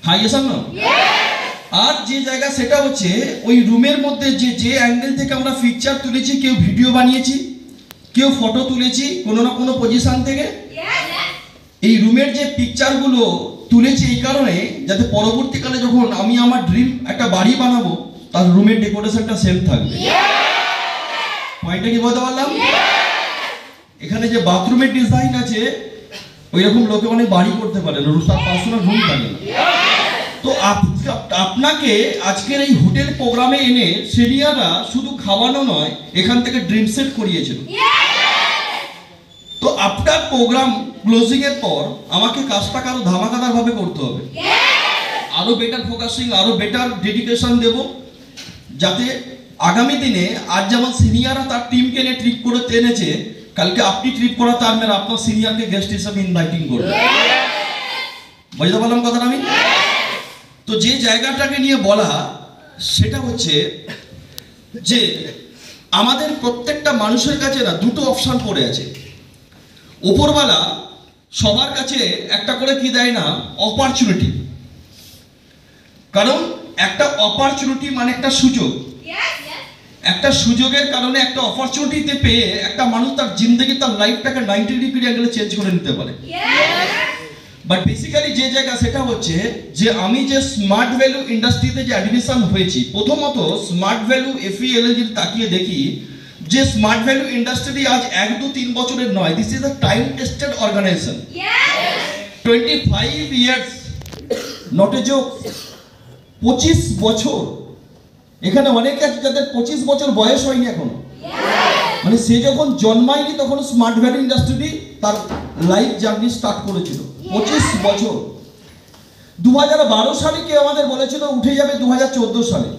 হ্যাঁ yes or no? আর যে জায়গা সেটা হচ্ছে ওই রুমের মধ্যে যে অ্যাঙ্গেল থেকে আমরা পিকচার তুলেছি, কেউ ভিডিও বানিয়েছি, কেউ ফটো তুলেছি কোনো না কোনো পজিশন থেকে। এই রুমের যে পিকচারগুলো তুলেছি এই কারণে যাতে পরবর্তীকালে যখন আমি আমার ড্রিম একটা বাড়ি বানাবো তার রুমের ডেকোরেশনটা সেম থাকবে। পয়েন্টটা কি বলতে পারলাম? এখানে যে বাথরুমের ডিজাইন আছে ওই রকম লোকে অনেক বাড়ি করতে পারে না, তার পার্সোনাল রুম থাকে না। তো আপনাকে আজকের এই হোটেল প্রোগ্রামে এনে সিনিয়ররা শুধু খাওয়ানো নয়, এখান থেকে ড্রিম সেট করিয়েছিল। তো আপনার প্রোগ্রাম ক্লোজিং এর পর আমাকে কাজটাকে আরো ধামাকাদার ভাবে করতে হবে, আরো বেটার ফোকাসিং, আরো বেটার ডেডিকেশন দেব, যাতে আগামী দিনে আজ যেমন সিনিয়ররা তার টিমকে নিয়ে ট্রিপ করে এনেছে, কালকে আপনি ট্রিপ করা তার মেয়ে আপনার সিনিয়রকে গেস্ট হিসেবে ইনভাইটিং করবে। বুঝতে পারলাম কথাটা আমি? তো যে জায়গাটাকে নিয়ে বলা সেটা হচ্ছে যে আমাদের প্রত্যেকটা মানুষের কাছে না দুটো অপশন পড়ে আছে। ওপরওয়ালা সবার কাছে একটা করে কি দেয় না, অপরচুনিটি। কারণ একটা অপরচুনিটি মানে একটা সুযোগ, একটা সুযোগের কারণে একটা অপরচুনিটিতে পেয়ে একটা মানুষ তার জিন্দগি, তার লাইফটাকে 90 ডিগ্রি অ্যাঙ্গেলে চেঞ্জ করে নিতে পারে। বাট বেসিক্যালি যে জায়গা সেটা হচ্ছে যে আমি যে স্মার্ট ভ্যালু ইন্ডাস্ট্রিতে যে অ্যাডমিশন হয়েছি, প্রথমত স্মার্ট ভ্যালু FELG তাকিয়ে দেখি যে স্মার্ট ভ্যালু ইন্ডাস্ট্রি আজ 1-2-3 বছরের নয়, this is a time tested organization. 25 years, not a joke. 25 বছর। এখানে অনেকে আছে যাদের 25 বছর বয়স হয়নি এখনো, মানে সে যখন জন্মায়নি তখন স্মার্ট ভ্যালু ইন্ডাস্ট্রি তার লাইফ জার্নি স্টার্ট করেছিল। 25 বছর। 2012 সালে কেউ আমাদের বলেছিল উঠে যাবে 2014 সালে,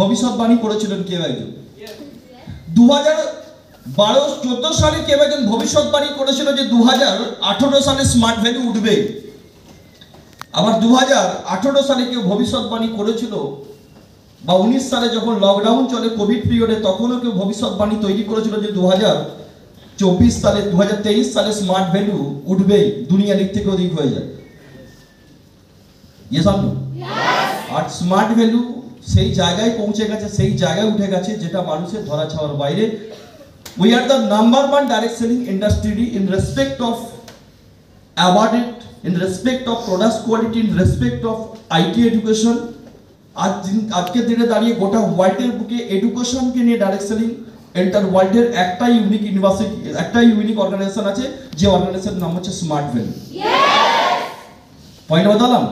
ভবিষ্যৎবাণী করেছিলেন কেউ একজন। 2012-14 সালে কেউ একজন ভবিষ্যৎবাণী করেছিল যে 2018 সালে স্মার্ট ভ্যালু উঠবে। আবার 2018 সালে কেউ ভবিষ্যৎবাণী করেছিল, বা 19 সালে যখন লকডাউন চলে কোভিড পিরিয়ডে, তখনও কেউ ভবিষ্যৎবাণী তৈরি করেছিল যে 2023 সালে স্মার্ট ভ্যালু উঠবে, দুনিয়া দিক থেকে অধিক হয়ে যায়। Yes or no? আর স্মার্ট ভ্যালু সেই জায়গায় পৌঁছে গেছে, সেই জায়গায় উঠে গেছে যেটা মানুষের ধরা ছোঁয়ার বাইরে। We are the number 1 direct selling industry in respect of awarded, in respect of product quality, in respect of IT education। আজকের দিনে দাঁড়িয়ে গোটা ওয়ার্ল্ডের বুকে এডুকেশনকে নিয়ে ডাইরেক্ট সেলিং এন্টার ওয়ার্ল্ডের একটাই ইউনিক ইউনিভার্সিটি, একটাই ইউনিক অর্গানাইজেশন আছে, যে অর্গানাইজেশনের নাম হচ্ছে স্মার্ট ভ্যালু। পয়েন্ট বদলাম?